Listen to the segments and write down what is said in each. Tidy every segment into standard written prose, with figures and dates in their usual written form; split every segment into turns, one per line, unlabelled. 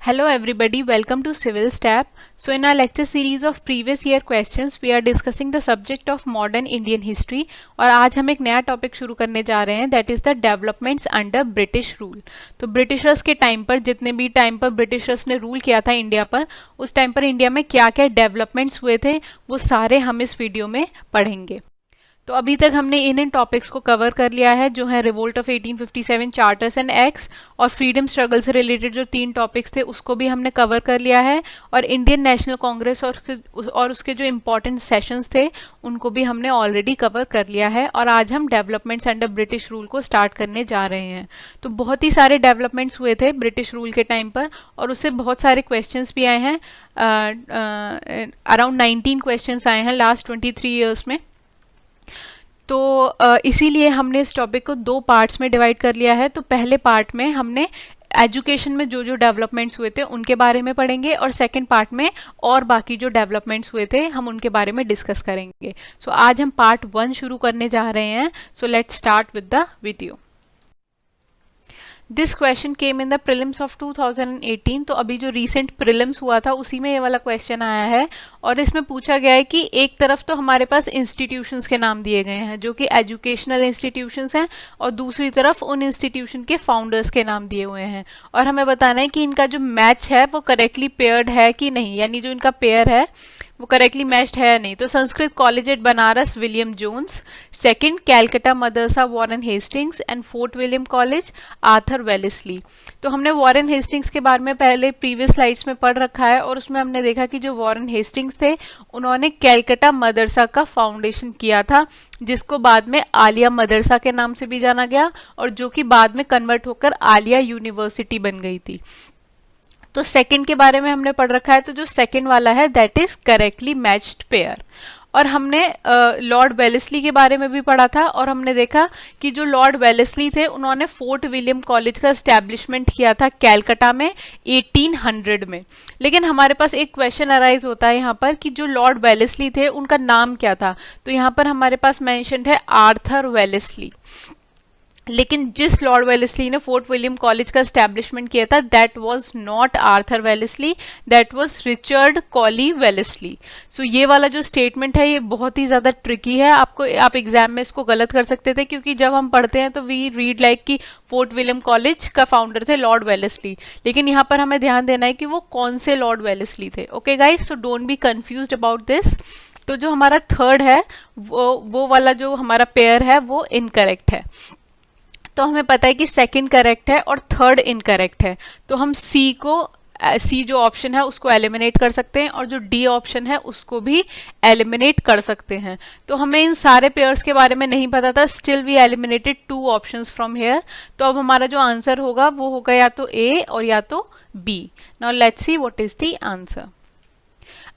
Hello everybody, welcome to Civil Stab. So in our lecture series of previous year questions, we are discussing the subject of modern Indian history और आज हम एक नया topic शुरू करने जा रहे हैं that is the developments under British rule. तो ब्रिटिशर्स के टाइम पर जितने भी टाइम पर ब्रिटिशर्स ने रूल किया था इंडिया पर, उस टाइम पर इंडिया में क्या क्या डेवलपमेंट्स हुए थे वो सारे हम इस वीडियो में पढ़ेंगे। तो अभी तक हमने इन टॉपिक्स को कवर कर लिया है जो है revolt of 1857, charters and acts और फ्रीडम स्ट्रगल से रिलेटेड जो 3 टॉपिक्स थे उसको भी हमने कवर कर लिया है और इंडियन नेशनल कांग्रेस और उसके जो इम्पोर्टेंट सेशंस थे उनको भी हमने ऑलरेडी कवर कर लिया है। और आज हम डेवलपमेंट्स अंडर ब्रिटिश रूल को स्टार्ट करने जा रहे हैं। तो बहुत ही सारे डेवलपमेंट्स हुए थे ब्रिटिश रूल के टाइम पर और उससे बहुत सारे क्वेश्चंस भी आए हैं। अराउंड 19 क्वेश्चंस आए हैं लास्ट 23 ईयर्स में। तो इसीलिए हमने इस टॉपिक को 2 पार्ट्स में डिवाइड कर लिया है। तो पहले पार्ट में हमने एजुकेशन में जो जो डेवलपमेंट्स हुए थे उनके बारे में पढ़ेंगे और सेकंड पार्ट में और बाकी जो डेवलपमेंट्स हुए थे हम उनके बारे में डिस्कस करेंगे। सो आज हम पार्ट 1 शुरू करने जा रहे हैं। So let's start with the video. This question came in the prelims of 2018। तो अभी जो रीसेंट प्रीलिम्स हुआ था उसी में ये वाला क्वेश्चन आया है और इसमें पूछा गया है कि एक तरफ तो हमारे पास इंस्टीट्यूशंस के नाम दिए गए हैं जो कि एजुकेशनल इंस्टीट्यूशंस हैं और दूसरी तरफ उन इंस्टीट्यूशन के फाउंडर्स के नाम दिए हुए हैं और हमें बताना है कि इनका जो मैच है वो करेक्टली पेयर्ड है कि नहीं, यानी जो इनका पेयर है वो करेक्टली मैच्ड है या नहीं। तो Sanskrit College at Banaras William Jones, second Calcutta Madrasa Warren Hastings and Fort William College Arthur Wellesley. तो हमने वॉरेन हेस्टिंग्स के बारे में पहले प्रीवियस स्लाइड्स में पढ़ रखा है और उसमें हमने देखा कि जो वॉरेन हेस्टिंग्स थे उन्होंने कैलकाटा मदरसा का फाउंडेशन किया था जिसको बाद में आलिया मदरसा के नाम से भी जाना गया और जो कि बाद में कन्वर्ट होकर आलिया यूनिवर्सिटी बन गई थी। तो सेकंड के बारे में हमने पढ़ रखा है। तो जो सेकंड वाला है that is correctly matched pair. और हमने लॉर्ड वेलेस्ली के बारे में भी पढ़ा था और हमने देखा कि जो लॉर्ड वेलेस्ली थे उन्होंने फोर्ट विलियम कॉलेज का एस्टैब्लिशमेंट किया था कैलकाटा में 1800 में। लेकिन हमारे पास एक क्वेश्चन अराइज होता है यहाँ पर कि जो लॉर्ड वेलेस्ली थे उनका नाम क्या था। तो यहाँ पर हमारे पास मेंशन्ड है आर्थर वेलेस्ली, लेकिन जिस लॉर्ड वेलेस्ली ने फोर्ट विलियम कॉलेज का एस्टैब्लिशमेंट किया था that was not Arthur Wellesley, that was Richard Colley Wellesley. So ये वाला जो स्टेटमेंट है ये बहुत ही ज़्यादा ट्रिकी है। आप एग्जाम में इसको गलत कर सकते थे क्योंकि जब हम पढ़ते हैं तो वी रीड लाइक कि फोर्ट विलियम कॉलेज का फाउंडर थे लॉर्ड वेलेस्ली, लेकिन यहाँ पर हमें ध्यान देना है कि वो कौन से लॉर्ड वेलेस्ली थे। Okay guys, so don't be confused about this. तो जो हमारा थर्ड है वो वाला जो हमारा पेयर है वो इनकरेक्ट है। तो हमें पता है कि सेकंड करेक्ट है और थर्ड इनकरेक्ट है। तो हम सी जो ऑप्शन है उसको एलिमिनेट कर सकते हैं और जो डी ऑप्शन है उसको भी एलिमिनेट कर सकते हैं। तो हमें इन सारे पेयर्स के बारे में नहीं पता था, still we eliminated 2 options from here. तो अब हमारा जो आंसर होगा वो होगा या तो ए और या तो B. Now let's see what is the answer.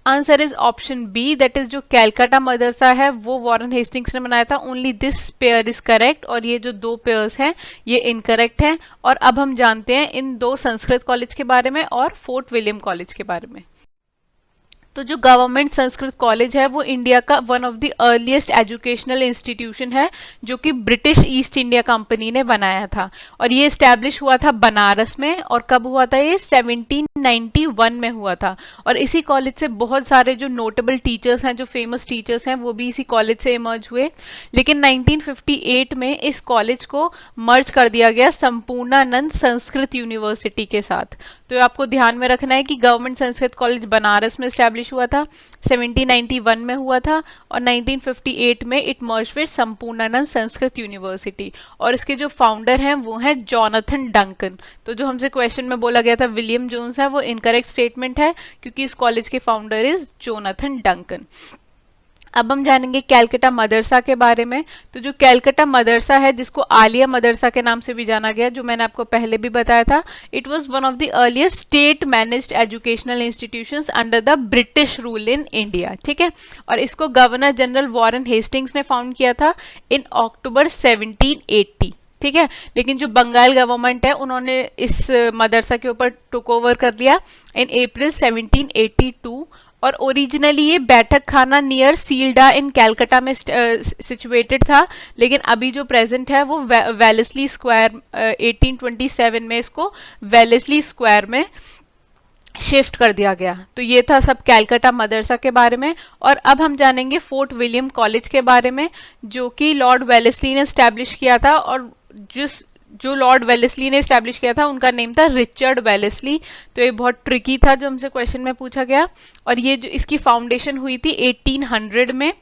Answer is option B, that is जो कैलकाटा मदरसा है वो वॉरेन हेस्टिंग्स ने बनाया था। Only this pair is correct और ये जो 2 पेयर्स हैं ये इनकरेक्ट हैं। और अब हम जानते हैं इन 2 संस्कृत कॉलेज के बारे में और फोर्ट विलियम कॉलेज के बारे में। तो जो गवर्नमेंट संस्कृत कॉलेज है वो इंडिया का one of the earliest educational institution है जो कि ब्रिटिश ईस्ट इंडिया कंपनी ने बनाया था और ये इस्टेब्लिश हुआ था बनारस में। और कब हुआ था ये 1791 में हुआ था। और इसी कॉलेज से बहुत सारे जो नोटेबल टीचर्स हैं, जो फेमस टीचर्स हैं, वो भी इसी कॉलेज से इमर्ज हुए। लेकिन 1958 में इस कॉलेज को मर्ज कर दिया गया संपूर्णानंद संस्कृत यूनिवर्सिटी के साथ। तो आपको ध्यान में रखना है कि गवर्नमेंट संस्कृत कॉलेज बनारस में एस्टैब्लिश हुआ था, 1791 में हुआ था और 1958 में it merge with Sampurnanand Sanskrit university. और इसके जो फाउंडर हैं वो हैं जॉनथन डंकन। तो जो हमसे क्वेश्चन में बोला गया था विलियम जोन्स है वो इनकरेक्ट स्टेटमेंट है क्योंकि इस कॉलेज के फाउंडर इज जॉनथन डंकन। अब हम जानेंगे कैलकाटा मदरसा के बारे में। तो जो कैलकाटा मदरसा है जिसको आलिया मदरसा के नाम से भी जाना गया, जो मैंने आपको पहले भी बताया था, it was one of the earliest state managed educational institutions under the British rule in India. ठीक है, और इसको गवर्नर जनरल वॉरेन हेस्टिंग्स ने फाउंड किया था इन अक्टूबर 1780। ठीक है, लेकिन जो बंगाल गवर्नमेंट है उन्होंने इस मदरसा के ऊपर टुक ओवर कर लिया इन अप्रैल 1782 और ओरिजिनली ये बैठक खाना नियर सील्डा इन कैलकाटा में सिचुएटेड था, लेकिन अभी जो प्रेजेंट है वो वेलेस्ली स्क्वायर 1827 में इसको वेलेस्ली स्क्वायर में शिफ्ट कर दिया गया। तो ये था सब कैलकाटा मदरसा के बारे में। और अब हम जानेंगे फोर्ट विलियम कॉलेज के बारे में, जो कि लॉर्ड वेलेस्ली ने स्टैब्लिश किया था। और जो लॉर्ड वेलेस्ली ने इस्टेब्लिश किया था उनका नेम था रिचर्ड वेलेस्ली। तो ये बहुत ट्रिकी था जो हमसे क्वेश्चन में पूछा गया। और ये जो इसकी फाउंडेशन हुई थी 1800 में,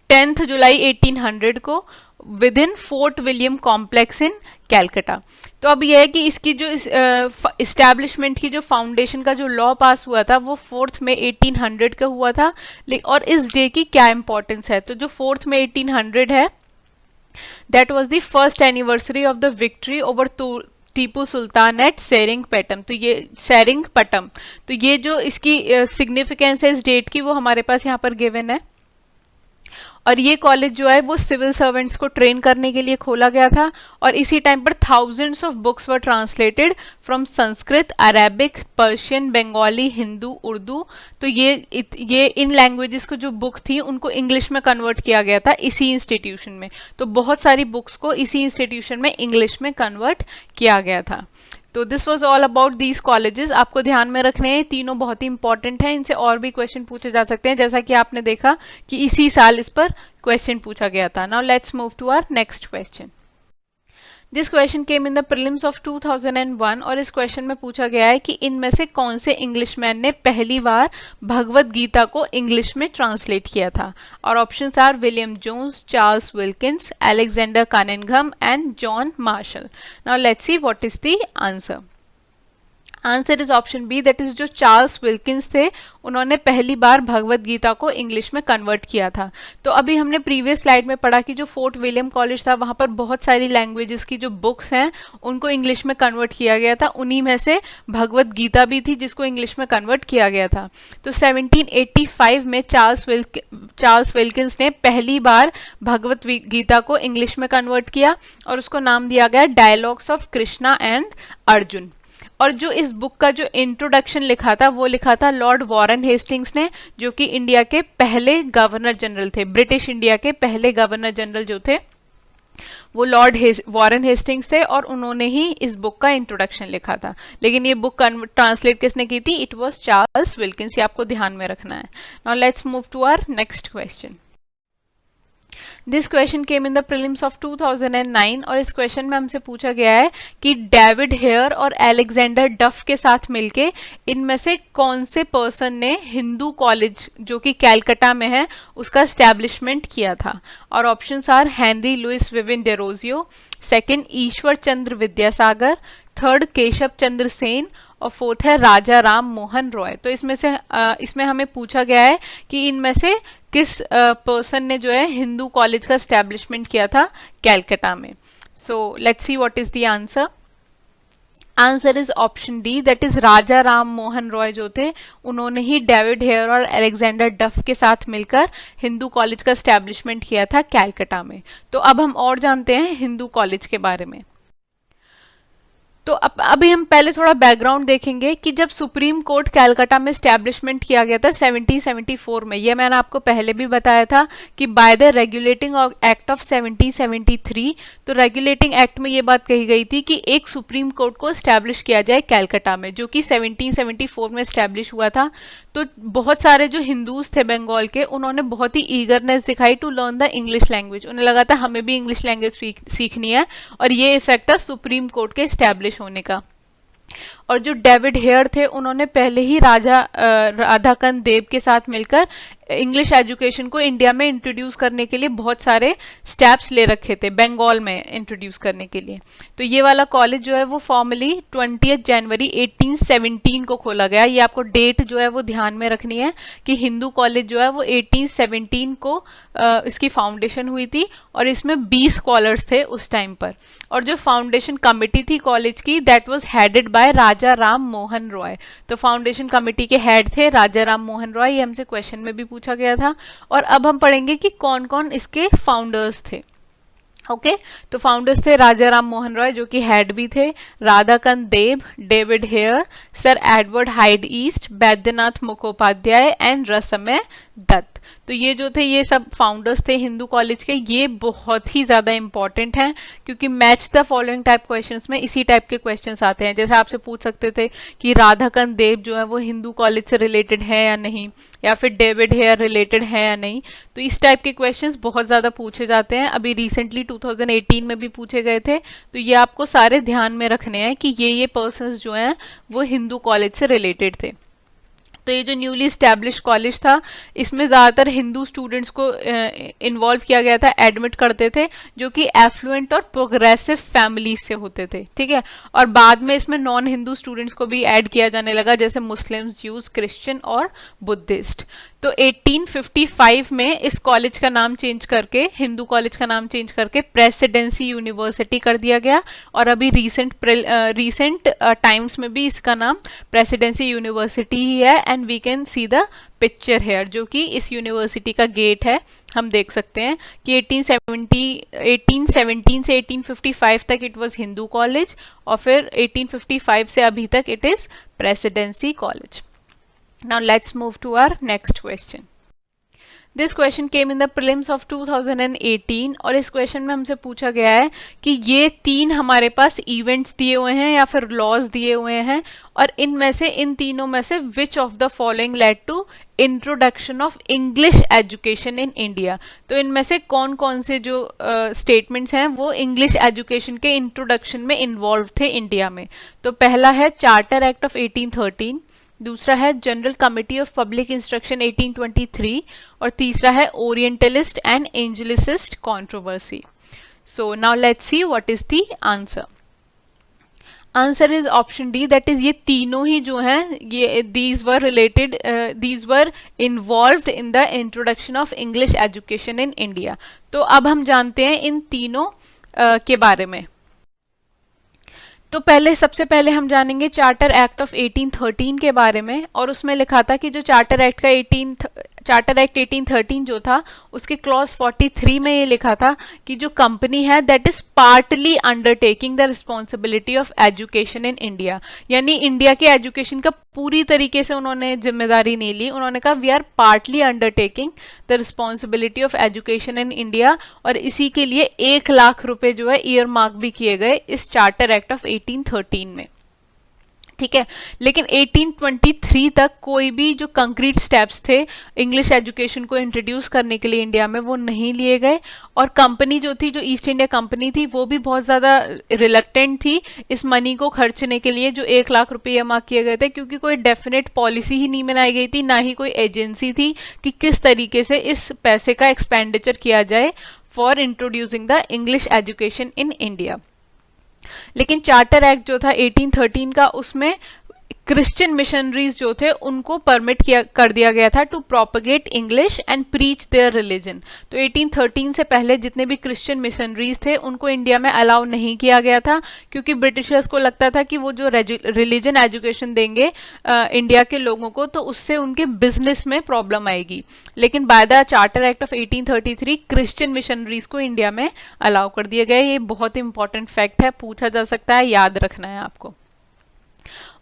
10 जुलाई 1800 को, with in fort William complex in Calcutta. तो अब यह है कि इसकी जो इस्टेब्लिशमेंट की जो फाउंडेशन का जो लॉ पास हुआ था वो 4 में 1800 का हुआ था। और इस डे की क्या इंपॉर्टेंस है, तो जो 4 में 1800 है, that was the first anniversary of the victory over Tipu Sultan at Seringapatam. तो ये जो इसकी सिग्निफिकेंस है इस डेट की, वो हमारे पास यहाँ पर गिवन है। और ये कॉलेज जो है वो सिविल सर्वेंट्स को ट्रेन करने के लिए खोला गया था। और इसी टाइम पर thousands of books were translated from Sanskrit, Arabic, Persian, Bengali, Hindu, Urdu. तो ये इन लैंग्वेजेस को जो बुक थी उनको इंग्लिश में कन्वर्ट किया गया था इसी इंस्टीट्यूशन में। तो बहुत सारी बुक्स को इसी इंस्टीट्यूशन में इंग्लिश में कन्वर्ट किया गया था। तो this was all about these colleges. आपको ध्यान में रखने हैं, तीनों बहुत ही इंपॉर्टेंट हैं, इनसे और भी क्वेश्चन पूछे जा सकते हैं, जैसा कि आपने देखा कि इसी साल इस पर क्वेश्चन पूछा गया था। Now let's move to our next question. This question came in the prelims of 2001 और इस क्वेश्चन में पूछा गया है कि इनमें से कौन से इंग्लिशमैन ने पहली बार भगवत गीता को इंग्लिश में ट्रांसलेट किया था। और options are William Jones, Charles Wilkins, Alexander Cunningham and John Marshall. Now let's see what is the answer. Answer is option B, that is जो चार्ल्स विल्किंस थे उन्होंने पहली बार भगवत गीता को इंग्लिश में कन्वर्ट किया था। तो अभी हमने प्रीवियस स्लाइड में पढ़ा कि जो फोर्ट विलियम कॉलेज था वहां पर बहुत सारी लैंग्वेजेस की जो बुक्स हैं उनको इंग्लिश में कन्वर्ट किया गया था। उन्हीं में से भगवत गीता भी थी जिसको इंग्लिश में कन्वर्ट किया गया था। तो 1785 में चार्ल्स विल्किंस ने पहली बार भगवत गीता को इंग्लिश में कन्वर्ट किया और उसको नाम दिया गया dialogues of Krishna and Arjun. और जो इस बुक का जो इंट्रोडक्शन लिखा था वो लिखा था लॉर्ड वॉरेन हेस्टिंग्स ने, जो कि इंडिया के पहले गवर्नर जनरल थे। ब्रिटिश इंडिया के पहले गवर्नर जनरल जो थे वो लॉर्ड वॉरेन हेस्टिंग्स थे और उन्होंने ही इस बुक का इंट्रोडक्शन लिखा था। लेकिन ये बुक ट्रांसलेट किसने की थी? It was Charles Wilkins. ये आपको ध्यान में रखना है। Now let's move to our next question. This question came in the prelims of 2009 और इस क्वेश्चन में हमसे पूछा गया है कि डेविड हेयर और अलेक्जेंडर डफ के साथ मिलके इनमें से कौन से पर्सन ने हिंदू कॉलेज जो कि कैलकाटा में है उसका एस्टैब्लिशमेंट किया था। और options are Henry Louis Vivian Derozio, second Ishwar Chandra Vidyasagar, third Keshab Chandra Sen और फोर्थ है राजा राम मोहन रॉय। तो इसमें हमें पूछा गया है कि इनमें से किस पर्सन ने जो है हिंदू कॉलेज का एस्टैब्लिशमेंट किया था कैलकाटा में। So let's see what is the answer. Answer is option D, that is Raja Ram Mohan Roy जो थे उन्होंने ही डेविड हेयर और अलेक्जेंडर डफ के साथ मिलकर हिंदू कॉलेज का एस्टैब्लिशमेंट किया था कैलकाटा में। तो अब हम और जानते हैं हिंदू कॉलेज के बारे में। तो अभी हम पहले थोड़ा बैकग्राउंड देखेंगे कि जब सुप्रीम कोर्ट कैलकाटा में स्टैब्लिशमेंट किया गया था 1774 में, ये मैंने आपको पहले भी बताया था कि by the regulating act of 1773। तो रेगुलेटिंग एक्ट में ये बात कही गई थी कि एक सुप्रीम कोर्ट को स्टैब्लिश किया जाए कैलकाटा में, जो कि 1774 में स्टैब्लिश हुआ था। तो बहुत सारे जो हिंदूज थे बंगाल के उन्होंने बहुत ही ईगरनेस दिखाई to learn the English language. उन्हें लगा था हमें भी इंग्लिश लैंग्वेज सीखनी है और ये इफेक्ट था सुप्रीम कोर्ट के स्टैब्लिश होने का। और जो डेविड हेयर थे उन्होंने पहले ही राजा राधाकांत देव के साथ मिलकर इंग्लिश एजुकेशन को इंडिया में इंट्रोड्यूस करने के लिए बहुत सारे स्टेप्स ले रखे थे बंगाल में इंट्रोड्यूस करने के लिए। तो ये वाला कॉलेज जो है वो फॉर्मली 20 जनवरी 1817 को खोला गया। ये आपको डेट जो है वो ध्यान में रखनी है कि हिंदू कॉलेज जो है वो 1817 को इसकी फाउंडेशन हुई थी और इसमें 20 स्कॉलर्स थे उस टाइम पर। और जो फाउंडेशन कमिटी थी कॉलेज की दैट वाज हेडेड बाय राजा राम मोहन रॉय। तो फाउंडेशन कमेटी के हेड थे राजा राम मोहन रॉय। ये हमसे क्वेश्चन में भी पूछा गया था। और अब हम पढ़ेंगे कि कौन कौन इसके फाउंडर्स थे। ओके तो फाउंडर्स थे राजा राम मोहन रॉय जो कि हेड भी थे, Radhakanta Deb, David Hare, sir Edward Hyde East, Baidyanath Mukhopadhyay and Rasamoy Dutt. तो ये जो थे ये सब फाउंडर्स थे हिंदू कॉलेज के। ये बहुत ही ज़्यादा इंपॉर्टेंट हैं क्योंकि match the following type questions में इसी टाइप के क्वेश्चंस आते हैं। जैसे आपसे पूछ सकते थे कि राधाकांत देव जो है वो हिंदू कॉलेज से रिलेटेड है या नहीं, या फिर डेविड हेयर रिलेटेड है या नहीं। तो इस टाइप के क्वेश्चंस बहुत ज़्यादा पूछे जाते हैं। अभी रिसेंटली 2018 में भी पूछे गए थे। तो ये आपको सारे ध्यान में रखने हैं कि ये पर्सन्स जो हैं वो हिंदू कॉलेज से रिलेटेड थे। तो ये जो न्यूली स्टैब्लिश कॉलेज था इसमें ज़्यादातर हिंदू स्टूडेंट्स को इन्वॉल्व किया गया था, एडमिट करते थे, जो कि एफ्लुएंट और प्रोग्रेसिव फैमिली से होते थे, ठीक है। और बाद में इसमें नॉन हिंदू स्टूडेंट्स को भी ऐड किया जाने लगा, जैसे मुस्लिम्स, ज्यूज, क्रिश्चियन और बुद्धिस्ट। तो 1855 में इस कॉलेज का नाम चेंज करके, हिंदू कॉलेज का नाम चेंज करके प्रेसिडेंसी यूनिवर्सिटी कर दिया गया। और अभी रीसेंट टाइम्स में भी इसका नाम प्रेसिडेंसी यूनिवर्सिटी ही है। And we can see the picture here, जो कि इस यूनिवर्सिटी का गेट है। हम देख सकते हैं कि 1817 से 1855 तक इट वाज हिंदू कॉलेज, और फिर 1855 से अभी तक it is presidency college. Now let's move to our next question. This question came in the prelims of 2018 और इस क्वेश्चन में हमसे पूछा गया है कि ये तीन हमारे पास इवेंट्स दिए हुए हैं या फिर लॉज दिए हुए हैं, और इनमें से, इन तीनों में से which of the following led to introduction of English education in India. तो इनमें से कौन कौन से जो स्टेटमेंट्स हैं वो इंग्लिश एजुकेशन के इंट्रोडक्शन में इन्वॉल्व थे इंडिया में। तो पहला है चार्टर एक्ट ऑफ 1813, दूसरा है general committee of public instruction 1823, और तीसरा है orientalist and anglicist controversy. So now let's see what is the answer. Answer is option D, that is ये तीनों ही जो हैं ये these were involved in the introduction of English education in India. तो अब हम जानते हैं इन तीनों के बारे में। तो सबसे पहले हम जानेंगे चार्टर एक्ट ऑफ 1813 के बारे में। और उसमें लिखा था कि जो चार्टर एक्ट 1813 जो था उसके क्लॉज 43 में ये लिखा था कि जो कंपनी है that is partly undertaking the responsibility of education in India, यानी इंडिया के एजुकेशन का पूरी तरीके से उन्होंने जिम्मेदारी नहीं ली। उन्होंने कहा we are partly undertaking the responsibility of education in India, और इसी के लिए 1 लाख रुपए जो है ईयर मार्क भी किए गए इस चार्टर एक्ट ऑफ 1813 में, ठीक है। लेकिन 1823 तक कोई भी जो कंक्रीट स्टेप्स थे इंग्लिश एजुकेशन को इंट्रोड्यूस करने के लिए इंडिया में वो नहीं लिए गए। और कंपनी जो थी, जो ईस्ट इंडिया कंपनी थी, वो भी बहुत ज़्यादा रिलक्टेंट थी इस मनी को खर्चने के लिए जो 1 लाख रुपये मार्क किए गए थे, क्योंकि कोई डेफिनेट पॉलिसी ही नहीं बनाई गई थी, ना ही कोई एजेंसी थी कि किस तरीके से इस पैसे का एक्सपेंडिचर किया जाए for introducing the English education in India. लेकिन चार्टर एक्ट जो था 1813 का, उसमें क्रिश्चियन मिशनरीज जो थे उनको परमिट कर दिया गया था to propagate English and preach their religion. तो 1813 से पहले जितने भी क्रिश्चियन मिशनरीज थे उनको इंडिया में अलाउ नहीं किया गया था, क्योंकि ब्रिटिशर्स को लगता था कि वो जो रिलीजन एजुकेशन देंगे इंडिया के लोगों को तो उससे उनके बिजनेस में प्रॉब्लम आएगी। लेकिन by the charter act of 1833 Christian missionaries को इंडिया में अलाउ कर दिया गया। ये बहुत इंपॉर्टेंट फैक्ट है, पूछा जा सकता है, याद रखना है आपको।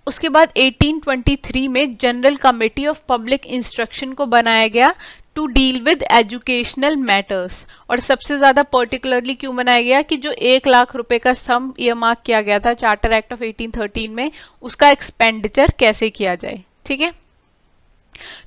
उसके बाद 1823 में general committee of public instruction को बनाया गया to deal with educational matters. और सबसे ज़्यादा पर्टिकुलरली क्यों बनाया गया कि जो 1 लाख रुपए का सम ईयरमार्क किया गया था चार्टर एक्ट ऑफ 1813 में, उसका एक्सपेंडिचर कैसे किया जाए, ठीक है।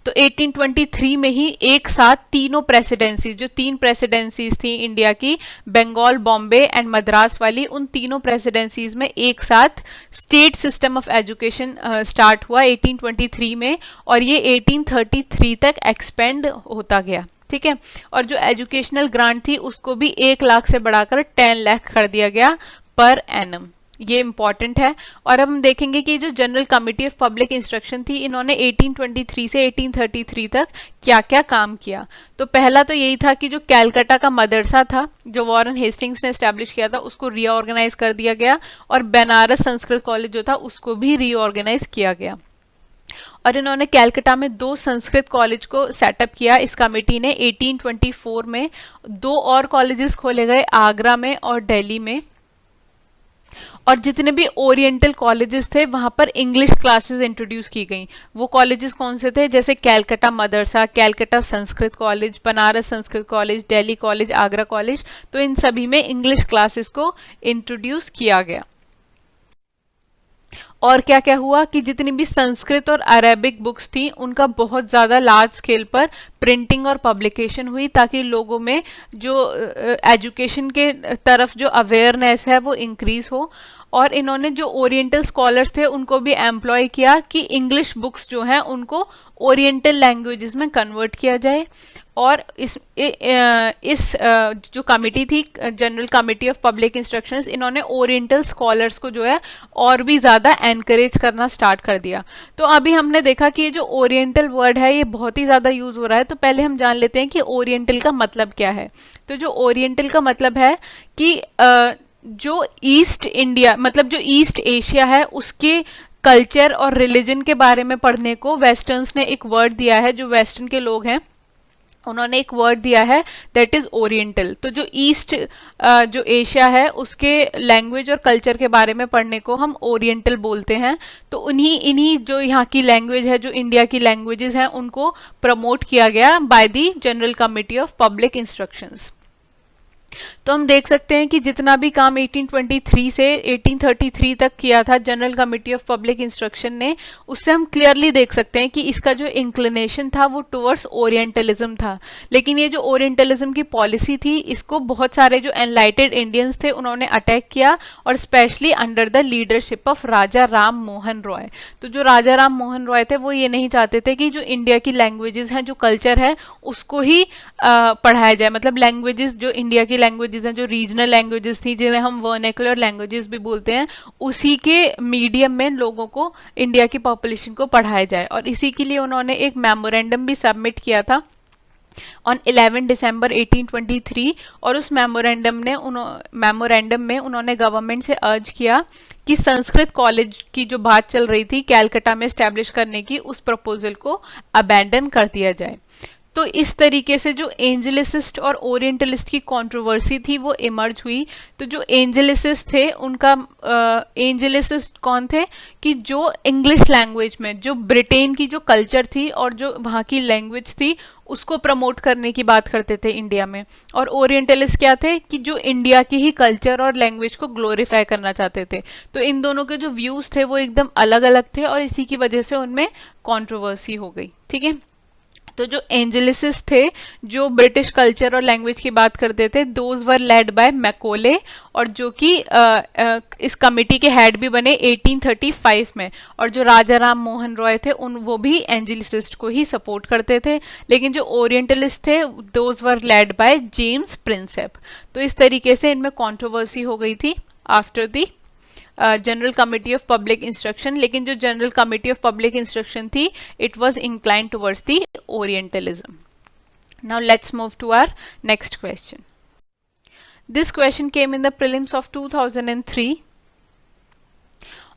तो 1823 में ही एक साथ तीनों प्रेसिडेंसीज, जो 3 प्रेसिडेंसीज थी इंडिया की, बंगाल, बॉम्बे एंड मद्रास वाली, उन तीनों प्रेसिडेंसीज में एक साथ state system of education start हुआ 1823 में, और ये 1833 तक एक्सपेंड होता गया, ठीक है। और जो एजुकेशनल ग्रांट थी उसको भी 1 लाख से बढ़ाकर 10 लाख कर दिया गया पर एनम। ये इंपॉर्टेंट है। और अब हम देखेंगे कि जो general committee of public instruction थी, इन्होंने 1823 से 1833 तक क्या क्या काम किया। तो पहला तो यही था कि जो कैलकाटा का मदरसा था जो वॉरेन हेस्टिंग्स ने एस्टैब्लिश किया था उसको रीऑर्गेनाइज कर दिया गया, और बनारस संस्कृत कॉलेज जो था उसको भी रीऑर्गेनाइज किया गया। और इन्होंने कैलकाटा में 2 संस्कृत कॉलेज को सेटअप किया इस कमेटी ने 1824 में। 2 और कॉलेजेस खोले गए आगरा में और दिल्ली में। और जितने भी ओरिएंटल कॉलेजेस थे वहां पर इंग्लिश क्लासेस इंट्रोड्यूस की गई। वो कॉलेजेस कौन से थे? जैसे Calcutta Madrasa, Calcutta Sanskrit college, Banaras Sanskrit college, Delhi college, Agra college. तो इन सभी में इंग्लिश क्लासेस को इंट्रोड्यूस किया गया। और क्या क्या हुआ कि जितनी भी संस्कृत और अरेबिक बुक्स थी उनका बहुत ज़्यादा लार्ज स्केल पर प्रिंटिंग और पब्लिकेशन हुई, ताकि लोगों में जो एजुकेशन के तरफ जो अवेयरनेस है वो इंक्रीज हो। और इन्होंने जो ओरिएंटल स्कॉलर्स थे उनको भी एम्प्लॉय किया कि इंग्लिश बुक्स जो हैं उनको ओरिएंटल लैंग्वेजेस में कन्वर्ट किया जाए। और इस जो कमिटी थी, general committee of public instructions, इन्होंने ओरिएंटल स्कॉलर्स को जो है और भी ज़्यादा एनकरेज करना स्टार्ट कर दिया। तो अभी हमने देखा कि ये जो ओरिएंटल वर्ड है ये बहुत ही ज़्यादा यूज़ हो रहा है। तो पहले हम जान लेते हैं कि ओरिएंटल का मतलब क्या है। तो जो ओरिएंटल का मतलब है कि जो ईस्ट इंडिया, मतलब जो ईस्ट एशिया है, उसके कल्चर और रिलीजन के बारे में पढ़ने को वेस्टर्न्स ने एक वर्ड दिया है। जो वेस्टर्न के लोग हैं उन्होंने एक वर्ड दिया है, दैट इज ओरिएंटल। तो जो ईस्ट जो एशिया है उसके लैंग्वेज और कल्चर के बारे में पढ़ने को हम ओरिएंटल बोलते हैं। तो इन्हीं जो यहाँ की लैंग्वेज है, जो इंडिया की लैंग्वेजेस हैं, उनको प्रमोट किया गया by the general committee of public instructions. तो हम देख सकते हैं कि जितना भी काम 1823 से 1833 तक किया था general committee of public instruction ने, उससे हम क्लियरली देख सकते हैं कि इसका जो इंक्लिनेशन था वो टुवर्ड्स ओरिएंटलिज्म था। लेकिन ये जो ओरिएंटलिज्म की पॉलिसी थी इसको बहुत सारे जो एनलाइटेड इंडियंस थे उन्होंने अटैक किया, और specially under the leadership of Raja Ram Mohan Roy. तो जो राजा राम मोहन रॉय थे वो ये नहीं चाहते थे कि जो इंडिया की लैंग्वेजेस हैं, जो कल्चर है, उसको ही पढ़ाया जाए। मतलब लैंग्वेजेस, जो इंडिया की लैंग्वेजेस हैं, जो रीजनल लैंग्वेजेस थी, जिन्हें हम वर्नेकुलर लैंग्वेजेस भी बोलते हैं, उसी के मीडियम में लोगों को, इंडिया की पॉपुलेशन को पढ़ाया जाए। और इसी के लिए उन्होंने एक मेमोरेंडम भी सबमिट किया था ऑन 11 दिसंबर 1823। और उस मेमोरेंडम में उन्होंने गवर्नमेंट से अर्ज किया कि संस्कृत कॉलेज की जो बात चल रही थी कैलकाटा में एस्टेब्लिश करने की, उस प्रपोजल को अबैंडन कर दिया जाए। तो इस तरीके से जो एंजेलिसिस्ट और ओरिएंटलिस्ट की कंट्रोवर्सी थी वो इमर्ज हुई। तो जो एंजेलिसिस्ट थे उनका, एंजेलिसिस्ट कौन थे कि जो इंग्लिश लैंग्वेज में जो ब्रिटेन की जो कल्चर थी और जो वहाँ की लैंग्वेज थी उसको प्रमोट करने की बात करते थे इंडिया में। और ओरिएंटलिस्ट क्या थे कि जो इंडिया की ही कल्चर और लैंग्वेज को ग्लोरीफाई करना चाहते थे। तो इन दोनों के जो व्यूज थे वो एकदम अलग अलग थे, और इसी की वजह से उनमें कंट्रोवर्सी हो गई। ठीक है। तो जो एंजेलिसिस्ट थे, जो ब्रिटिश कल्चर और लैंग्वेज की बात करते थे, those were led bye Macaulay, और जो कि इस कमिटी के हेड भी बने 1835 में। और जो राजा राम मोहन रॉय थे वो भी एंजेलिसिस्ट को ही सपोर्ट करते थे। लेकिन जो ओरिएंटलिस्ट थे, those were led by James Prinsep. तो इस तरीके से इनमें कंट्रोवर्सी हो गई थी after the general committee of public instruction. लेकिन जो general committee of public instruction थी, it was inclined towards the orientalism. Now let's move to our next question. This question came in the prelims of 2003,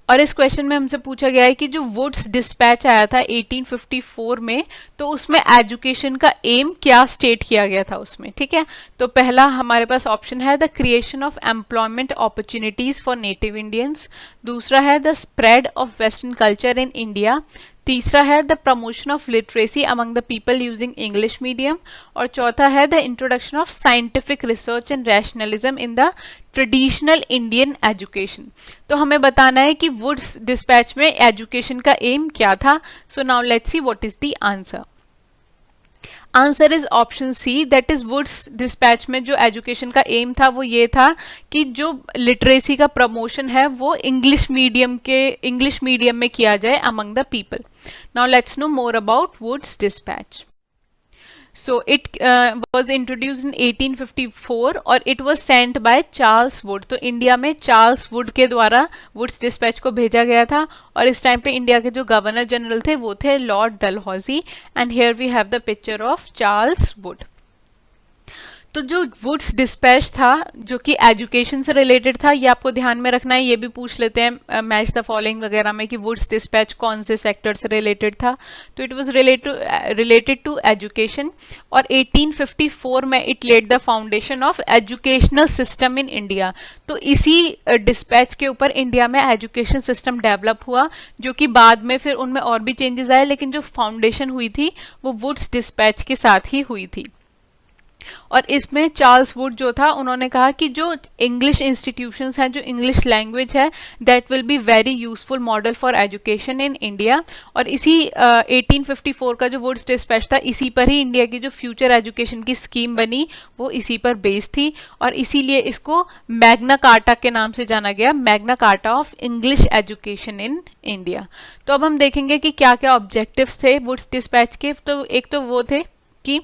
और इस question में हमसे पूछा गया है कि जो वुड्स डिस्पैच आया था 1854 में, तो उसमें एजुकेशन का एम क्या स्टेट किया गया था उसमें। ठीक है। तो पहला हमारे पास ऑप्शन है the creation of employment opportunities for native Indians, दूसरा है the spread of western culture in India, तीसरा है the promotion of literacy among the people using English medium, और चौथा है the introduction of scientific research and rationalism in the traditional Indian education. तो हमें बताना है कि वुड्स डिस्पैच में एजुकेशन का एम क्या था। So now let's see what is the answer. Answer is option C, that is Wood's dispatch में जो एजुकेशन का एम था वो ये था कि जो लिटरेसी का प्रमोशन है वो इंग्लिश मीडियम में किया जाए among the people. Now let's know more about Wood's dispatch. So it was introduced in 1854 और it was sent by Charles Wood. तो इंडिया में चार्ल्स वुड के द्वारा वुड्स डिस्पैच को भेजा गया था, और इस टाइम पे इंडिया के जो गवर्नर जनरल थे वो थे Lord Dalhousie. And here we have the picture of Charles Wood. तो जो वुड्स डिस्पैच था जो कि एजुकेशन से रिलेटेड था, ये आपको ध्यान में रखना है, ये भी पूछ लेते हैं मैच द फॉलोइंग वगैरह में कि वुड्स डिस्पैच कौन से सेक्टर से रिलेटेड था। तो it was related to education, और 1854 में it led the foundation of educational system in India. तो इसी डिस्पैच के ऊपर इंडिया में एजुकेशन सिस्टम डेवलप हुआ, जो कि बाद में फिर उनमें और भी चेंजेस आए, लेकिन जो फाउंडेशन हुई थी वो वुड्स डिस्पैच के साथ ही हुई थी। और इसमें चार्ल्स वुड जो था, उन्होंने कहा कि जो इंग्लिश इंस्टीट्यूशंस हैं, जो इंग्लिश लैंग्वेज है, that will be very useful model for education in India. और इसी 1854 का जो वुड्स डिस्पैच था, इसी पर ही इंडिया की जो फ्यूचर एजुकेशन की स्कीम बनी वो इसी पर बेस्ड थी, और इसीलिए इसको मैग्ना कार्टा के नाम से जाना गया, Magna carta of English education in India. तो अब हम देखेंगे कि क्या क्या ऑब्जेक्टिव्स थे वुड्स डिस्पैच के। तो एक तो वो थे कि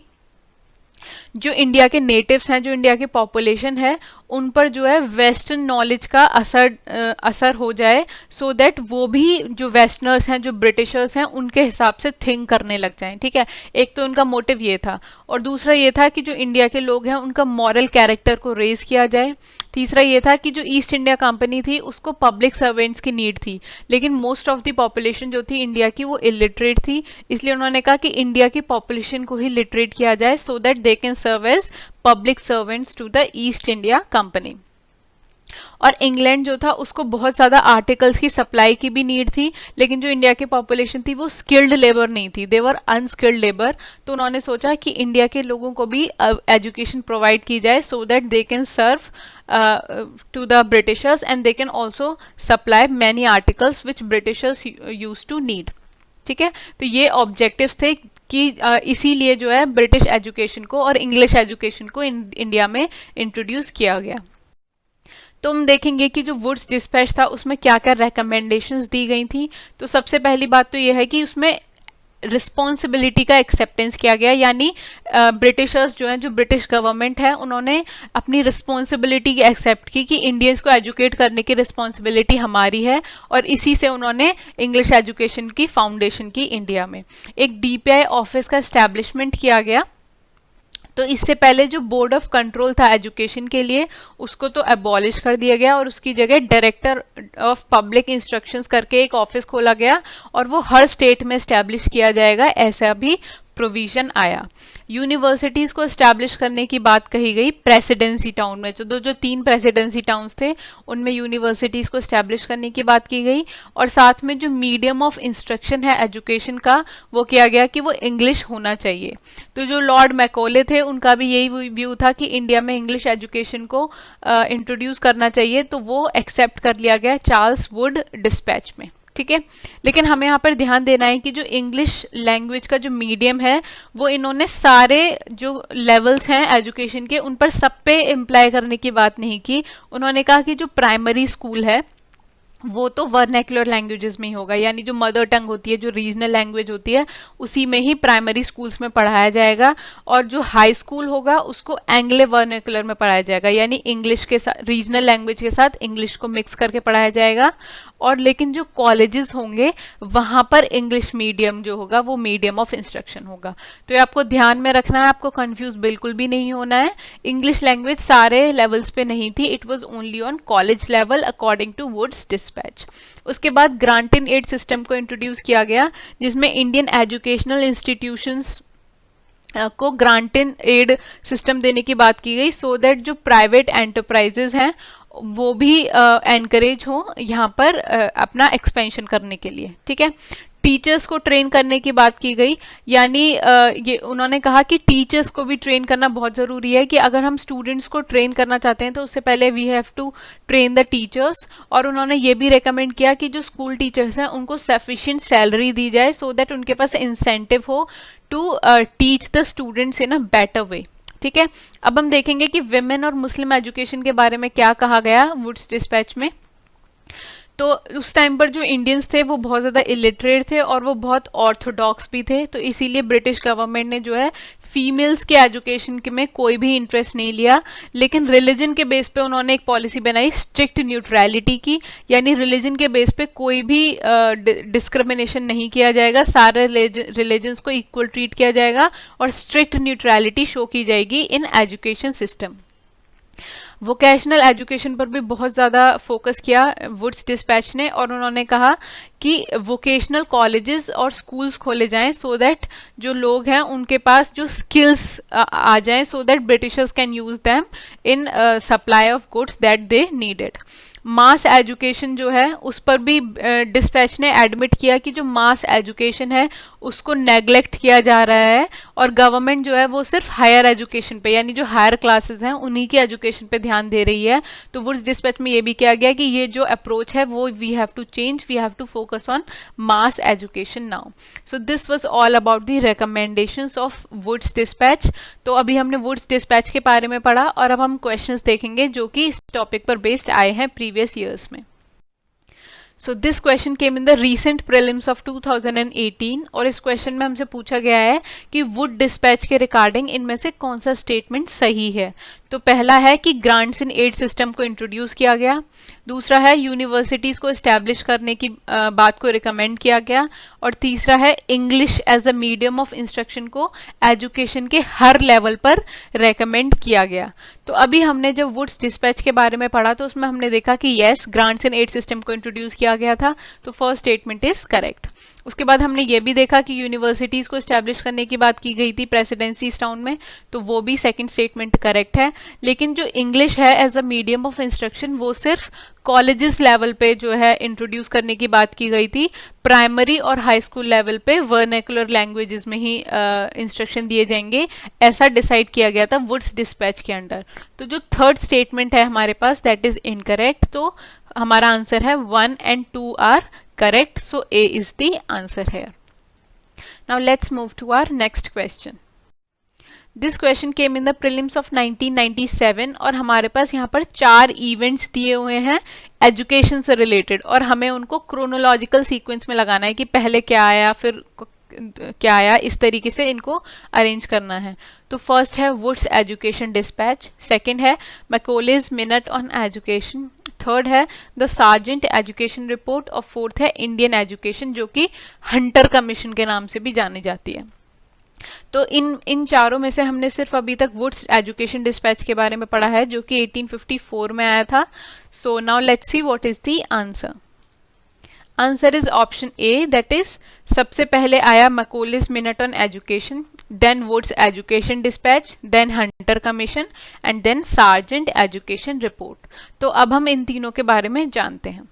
जो इंडिया के नेटिव्स हैं, जो इंडिया की पॉपुलेशन है, उन पर जो है वेस्टर्न नॉलेज का असर हो जाए, सो दैट वो भी जो वेस्टर्नर्स हैं, जो ब्रिटिशर्स हैं, उनके हिसाब से थिंक करने लग जाएं। ठीक है, एक तो उनका मोटिव ये था, और दूसरा ये था कि जो इंडिया के लोग हैं उनका मॉरल कैरेक्टर को रेज किया जाए। तीसरा ये था कि जो ईस्ट इंडिया कंपनी थी उसको पब्लिक सर्वेंट्स की नीड थी, लेकिन मोस्ट ऑफ द पॉपुलेशन जो थी इंडिया की वो इलिटरेट थी, इसलिए उन्होंने कहा कि इंडिया की पॉपुलेशन को ही लिटरेट किया जाए, so that they can serve as public servants to the East India Company. और इंग्लैंड जो था उसको बहुत ज़्यादा आर्टिकल्स की सप्लाई की भी नीड थी, लेकिन जो इंडिया की पॉपुलेशन थी वो स्किल्ड लेबर नहीं थी, देवर अनस्किल्ड लेबर। तो उन्होंने सोचा कि इंडिया के लोगों को भी एजुकेशन प्रोवाइड की जाए, so that they can serve to the Britishers and they can also supply many articles which Britishers use to need. ठीक है, तो ये ऑब्जेक्टिव्स थे कि इसीलिए जो है ब्रिटिश एजुकेशन को और इंग्लिश एजुकेशन को इंडिया में इंट्रोड्यूस किया गया। तो हम देखेंगे कि जो वुड्स डिस्पैच था उसमें क्या क्या रिकमेंडेशंस दी गई थी। तो सबसे पहली बात तो ये है कि उसमें रिस्पॉन्सिबिलिटी का एक्सेप्टेंस किया गया, यानी ब्रिटिशर्स जो हैं, जो ब्रिटिश गवर्नमेंट है, उन्होंने अपनी रिस्पॉन्सिबिलिटी एक्सेप्ट की कि इंडियंस को एजुकेट करने की रिस्पॉन्सिबिलिटी हमारी है, और इसी से उन्होंने इंग्लिश एजुकेशन की फाउंडेशन की इंडिया में। एक DPI ऑफिस का एस्टैब्लिशमेंट किया गया। तो इससे पहले जो बोर्ड ऑफ कंट्रोल था एजुकेशन के लिए, उसको तो एबॉलिश कर दिया गया, और उसकी जगह डायरेक्टर ऑफ पब्लिक इंस्ट्रक्शंस करके एक ऑफिस खोला गया, और वो हर स्टेट में एस्टैब्लिश किया जाएगा, ऐसा भी प्रोविजन आया। यूनिवर्सिटीज को एस्टैब्लिश करने की बात कही गई प्रेसिडेंसी टाउन में। तो जो 3 प्रेसिडेंसी टाउन्स थे उनमें यूनिवर्सिटीज को एस्टैब्लिश करने की बात की गई, और साथ में जो मीडियम ऑफ इंस्ट्रक्शन है एजुकेशन का, वो किया गया कि वो इंग्लिश होना चाहिए। तो जो लॉर्ड मैकॉले थे उनका भी यही व्यू था कि इंडिया में इंग्लिश एजुकेशन को इंट्रोड्यूस करना चाहिए, तो वो एक्सेप्ट कर लिया गया चार्ल्स वुड डिस्पैच में। ठीक है, लेकिन हमें यहाँ पर ध्यान देना है कि जो इंग्लिश लैंग्वेज का जो मीडियम है, वो इन्होंने सारे जो लेवल्स हैं एजुकेशन के उन पर सब पे इम्प्लाई करने की बात नहीं की। उन्होंने कहा कि जो प्राइमरी स्कूल है वो तो वर्नैक्युलर लैंग्वेजेस में ही होगा, यानी जो मदर टंग होती है, जो रीजनल लैंग्वेज होती है, उसी में ही प्राइमरी स्कूल्स में पढ़ाया जाएगा, और जो हाई स्कूल होगा उसको एंग्लो वर्नैक्युलर में पढ़ाया जाएगा, यानी इंग्लिश के साथ, रीजनल लैंग्वेज के साथ इंग्लिश को मिक्स करके पढ़ाया जाएगा। और लेकिन जो कॉलेजेस होंगे वहाँ पर इंग्लिश मीडियम जो होगा वो मीडियम ऑफ इंस्ट्रक्शन होगा। तो ये आपको ध्यान में रखना है, आपको कंफ्यूज बिल्कुल भी नहीं होना है। इंग्लिश लैंग्वेज सारे लेवल्स पे नहीं थी, it was only on college level according to Wood's dispatch. उसके बाद ग्रांट इन एड सिस्टम को इंट्रोड्यूस किया गया, जिसमें इंडियन एजुकेशनल इंस्टीट्यूशंस को ग्रांट इन एड सिस्टम देने की बात की गई, सो दैट जो प्राइवेट एंटरप्राइजेज हैं वो भी एनकरेज हो यहाँ पर अपना एक्सपेंशन करने के लिए। ठीक है, टीचर्स को ट्रेन करने की बात की गई, यानी ये उन्होंने कहा कि टीचर्स को भी ट्रेन करना बहुत ज़रूरी है, कि अगर हम स्टूडेंट्स को ट्रेन करना चाहते हैं तो उससे पहले we have to train the teachers. और उन्होंने ये भी रेकमेंड किया कि जो स्कूल टीचर्स हैं उनको सफिशिएंट सैलरी दी जाए, सो दैट उनके पास इंसेंटिव हो to teach the students in a better way. ठीक है, अब हम देखेंगे कि विमेन और मुस्लिम एजुकेशन के बारे में क्या कहा गया वुड्स डिस्पैच में। तो उस टाइम पर जो इंडियंस थे वो बहुत ज़्यादा इलिटरेट थे और वो बहुत ऑर्थोडॉक्स भी थे, तो इसीलिए ब्रिटिश गवर्नमेंट ने जो है फीमेल्स के एजुकेशन के में कोई भी इंटरेस्ट नहीं लिया, लेकिन रिलीजन के बेस पे उन्होंने एक पॉलिसी बनाई स्ट्रिक्ट न्यूट्रलिटी की, यानी रिलीजन के बेस पे कोई भी डिस्क्रिमिनेशन नहीं किया जाएगा, सारे रिलीजन्स को इक्वल ट्रीट किया जाएगा और स्ट्रिक्ट न्यूट्रलिटी शो की जाएगी in education system. Vocational education पर भी बहुत ज़्यादा फोकस किया वुड्स डिस्पैच ने, और उन्होंने कहा कि वोकेशनल कॉलेजेस और स्कूल्स खोले जाएं सो दैट जो लोग हैं उनके पास जो स्किल्स आ जाएं, so that Britishers can use them in supply of goods that they needed. Mass education जो है उस पर भी डिस्पैच ने एडमिट किया कि जो मास एजुकेशन है उसको नेग्लेक्ट किया जा रहा है और गवर्नमेंट जो है वो सिर्फ हायर एजुकेशन पे, यानी जो हायर क्लासेस हैं उन्हीं की एजुकेशन पे ध्यान दे रही है। तो वुड्स डिस्पैच में ये भी किया गया कि ये जो अप्रोच है वो we have to change, we have to focus on mass education now. So this was all about the recommendations of Wood's dispatch. तो अभी हमने वुड्स डिस्पैच के बारे में पढ़ा और अब हम क्वेश्चंस देखेंगे जो कि इस टॉपिक पर बेस्ड आए हैं प्रीवियस ईयर्स में। So this question came in the recent prelims of 2018 और इस क्वेश्चन में हमसे पूछा गया है कि वुड डिस्पैच के रिगार्डिंग इनमें से कौन सा स्टेटमेंट सही है। तो पहला है कि ग्रांट्स इन एड सिस्टम को इंट्रोड्यूस किया गया, दूसरा है यूनिवर्सिटीज़ को इस्टेब्लिश करने की बात को रिकमेंड किया गया, और तीसरा है English as a medium of instruction को एजुकेशन के हर लेवल पर रेकमेंड किया गया। तो अभी हमने जब वुड्स डिस्पैच के बारे में पढ़ा तो उसमें हमने देखा कि येस ग्रांट्स इन एड सिस्टम को इंट्रोड्यूस किया गया था, तो फर्स्ट स्टेटमेंट इज करेक्ट। उसके बाद हमने ये भी देखा कि यूनिवर्सिटीज़ को इस्टेब्लिश करने की बात की गई थी प्रेसिडेंसीज टाउन में, तो वो भी सेकंड स्टेटमेंट करेक्ट है। लेकिन जो इंग्लिश है as a medium of instruction वो सिर्फ कॉलेजेस लेवल पे जो है इंट्रोड्यूस करने की बात की गई थी, प्राइमरी और हाई स्कूल लेवल पे वर्नेकुलर लैंग्वेजेस में ही इंस्ट्रक्शन दिए जाएंगे, ऐसा डिसाइड किया गया था वुड्स डिस्पैच के अंडर। तो जो थर्ड स्टेटमेंट है हमारे पास दैट इज इनकरेक्ट, तो हमारा आंसर है 1 and 2 are correct, so A is the answer here. Now let's move to our next question. This question came in the prelims of 1997 और हमारे पास यहाँ पर 4 इवेंट्स दिए हुए हैं एजुकेशन से रिलेटेड और हमें उनको क्रोनोलॉजिकल सीक्वेंस में लगाना है कि पहले क्या आया फिर क्या आया, इस तरीके से इनको अरेंज करना है। तो फर्स्ट है वुड्स एजुकेशन डिस्पैच, सेकंड है मैकॉलेज मिनट ऑन एजुकेशन, थर्ड है द सार्जेंट एजुकेशन रिपोर्ट और फोर्थ है इंडियन एजुकेशन जो कि हंटर कमीशन के नाम से भी जानी जाती है। तो इन चारों में से हमने सिर्फ अभी तक वुड्स एजुकेशन डिस्पैच के बारे में पढ़ा है जो कि 1854 में आया था। So now let's see what is the answer. Answer is option A, that is सबसे पहले आया Macaulay's minute on education, then Wood's education dispatch, then Hunter commission and then Sargent education report. तो अब हम इन तीनों के बारे में जानते हैं।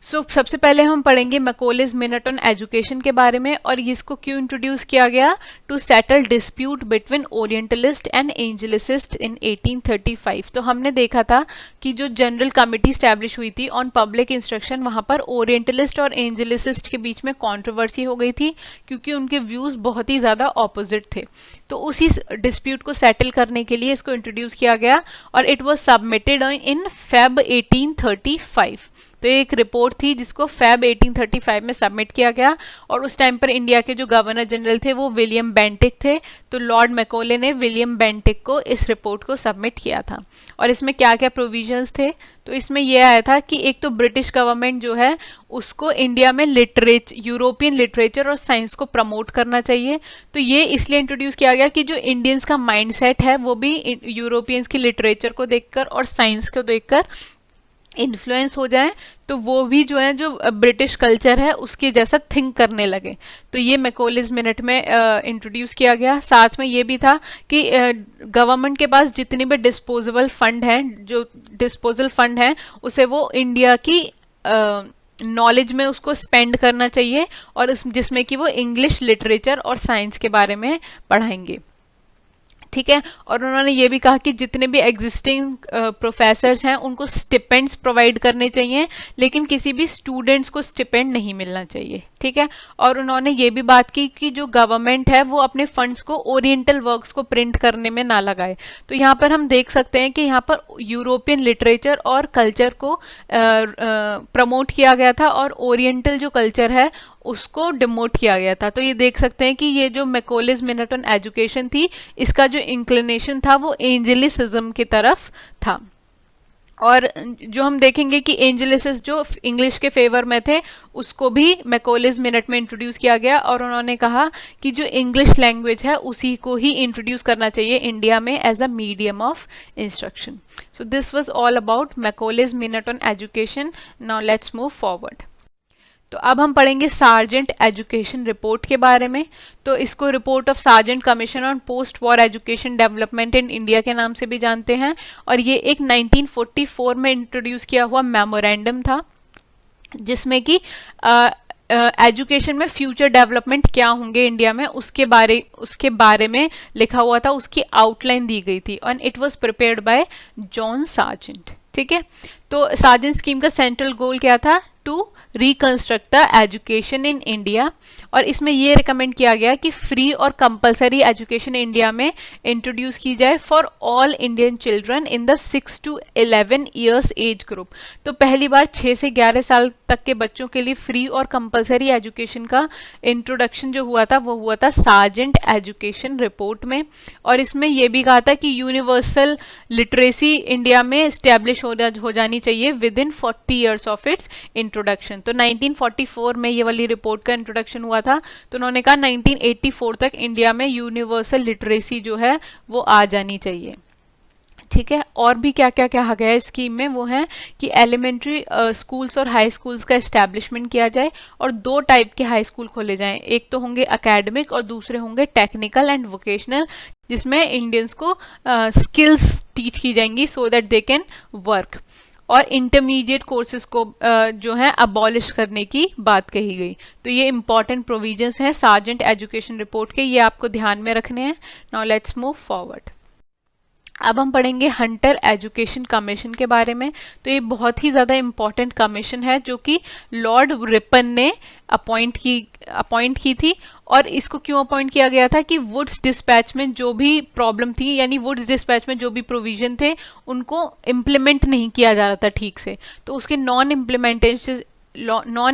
सबसे पहले हम पढ़ेंगे मैकॉलेज मिनट ऑन एजुकेशन के बारे में और इसको क्यों इंट्रोड्यूस किया गया, to settle dispute between orientalist and anglicist in 1835। तो हमने देखा था कि जो जनरल कमिटी स्टैब्लिश हुई थी ऑन पब्लिक इंस्ट्रक्शन, वहाँ पर ओरिएंटलिस्ट और एंजेलिसिस्ट के बीच में कंट्रोवर्सी हो गई थी क्योंकि उनके व्यूज़ बहुत ही ज़्यादा ऑपोजिट थे। तो उसी डिस्प्यूट को सेटल करने के लिए इसको इंट्रोड्यूस किया गया और it was submitted in Feb 1835। तो एक रिपोर्ट थी जिसको फेब 1835 में सबमिट किया गया और उस टाइम पर इंडिया के जो गवर्नर जनरल थे वो विलियम बेंटिक थे। तो लॉर्ड मैकॉले ने विलियम बेंटिक को इस रिपोर्ट को सबमिट किया था और इसमें क्या क्या प्रोविजंस थे, तो इसमें यह आया था कि एक तो ब्रिटिश गवर्नमेंट जो है उसको इंडिया में यूरोपियन लिटरेचर और साइंस को प्रमोट करना चाहिए। तो ये इसलिए इंट्रोड्यूस किया गया कि जो इंडियंस का माइंडसेट है वो भी यूरोपियंस की लिटरेचर को देखकर और साइंस को देखकर इन्फ्लुएंस हो जाए, तो वो भी जो है जो ब्रिटिश कल्चर है उसके जैसा थिंक करने लगे। तो ये मैकॉलेज मिनट में इंट्रोड्यूस किया गया। साथ में ये भी था कि गवर्नमेंट के पास जितनी भी डिस्पोजेबल फंड हैं, जो डिस्पोजल फंड हैं उसे वो इंडिया की नॉलेज में उसको स्पेंड करना चाहिए और जिसमें कि वो इंग्लिश लिटरेचर और साइंस के बारे में पढ़ाएंगे। ठीक है। और उन्होंने ये भी कहा कि जितने भी एग्जिस्टिंग प्रोफेसर्स हैं उनको स्टिपेंड्स प्रोवाइड करने चाहिए, लेकिन किसी भी स्टूडेंट्स को स्टिपेंड नहीं मिलना चाहिए, ठीक है। और उन्होंने ये भी बात की कि जो गवर्नमेंट है वो अपने फंड्स को ओरिएंटल वर्क्स को प्रिंट करने में ना लगाए। तो यहाँ पर हम देख सकते हैं कि यहाँ पर यूरोपियन लिटरेचर और कल्चर को प्रमोट किया गया था और ओरिएंटल जो कल्चर है उसको डिमोट किया गया था। तो ये देख सकते हैं कि ये जो मैकॉलेज मिनट ऑन एजुकेशन थी, इसका जो इंक्लिनेशन था वो एंजेलिसिज्म की तरफ था। और जो हम देखेंगे कि एंजेलिसिस जो इंग्लिश के फेवर में थे उसको भी मैकॉलेज मिनट में इंट्रोड्यूस किया गया, और उन्होंने कहा कि जो इंग्लिश लैंग्वेज है उसी को ही इंट्रोड्यूस करना चाहिए इंडिया में as a medium of instruction. So this was all about Macaulay's minute on education. Now let's move forward. तो अब हम पढ़ेंगे सार्जेंट एजुकेशन रिपोर्ट के बारे में। तो इसको report of sergeant commission on post war education development in India के नाम से भी जानते हैं, और ये एक 1944 में इंट्रोड्यूस किया हुआ मेमोरेंडम था, जिसमें कि एजुकेशन में फ्यूचर डेवलपमेंट क्या होंगे इंडिया में उसके बारे में लिखा हुआ था, उसकी आउटलाइन दी गई थी, और it was prepared by John Sargent, ठीक है। तो सार्जेंट स्कीम का सेंट्रल गोल क्या था? To reconstruct the education in India, और इसमें ये रिकमेंड किया गया कि फ्री और कंपलसरी एजुकेशन इंडिया में इंट्रोड्यूस की जाए for all Indian children in the 6 to 11 years age group. तो पहली बार 6 से 11 साल तक के बच्चों के लिए फ्री और कंपलसरी एजुकेशन का इंट्रोडक्शन जो हुआ था वो हुआ था सार्जेंट एजुकेशन रिपोर्ट में। और इसमें यह भी कहा था कि यूनिवर्सल लिटरेसी इंडिया में इस्टेब्लिश हो जानी चाहिए with in 40 years of its introduction. तो 1944 में ये वाली रिपोर्ट का इंट्रोडक्शन हुआ था, तो उन्होंने कहा 1984 तक इंडिया में यूनिवर्सल लिटरेसी जो है वो आ जानी चाहिए, ठीक है। और भी क्या क्या कहा गया है स्कीम में, वो है कि एलिमेंट्री स्कूल्स और हाई स्कूल्स का एस्टैब्लिशमेंट किया जाए, और 2 टाइप के हाई स्कूल खोले जाएं, एक तो होंगे एकेडमिक और दूसरे होंगे टेक्निकल एंड वोकेशनल, जिसमें इंडियंस को स्किल्स टीच की जाएंगी सो दैट दे कैन वर्क। और इंटरमीडिएट कोर्सेज को जो है अबॉलिश करने की बात कही गई। तो ये इंपॉर्टेंट प्रोविजंस हैं सार्जेंट एजुकेशन रिपोर्ट के, ये आपको ध्यान में रखने हैं। Now let's move forward. अब हम पढ़ेंगे हंटर एजुकेशन कमीशन के बारे में। तो ये बहुत ही ज़्यादा इम्पॉर्टेंट कमीशन है जो कि लॉर्ड रिपन ने अपॉइंट की थी। और इसको क्यों अपॉइंट किया गया था कि वुड्स डिस्पैच में जो भी प्रॉब्लम थी, यानी वुड्स डिस्पैच में जो भी प्रोविजन थे उनको इम्प्लीमेंट नहीं किया जा रहा था ठीक से, तो उसके नॉन